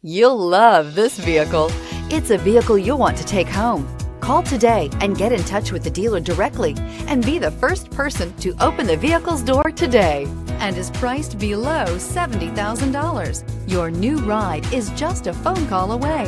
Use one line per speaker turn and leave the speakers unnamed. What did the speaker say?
You'll love this vehicle. It's a vehicle you'll want to take home. Call today and get in touch with the dealer directly and be the first person to open the vehicle's door today, and is priced below $70,000. Your new ride is just a phone call away.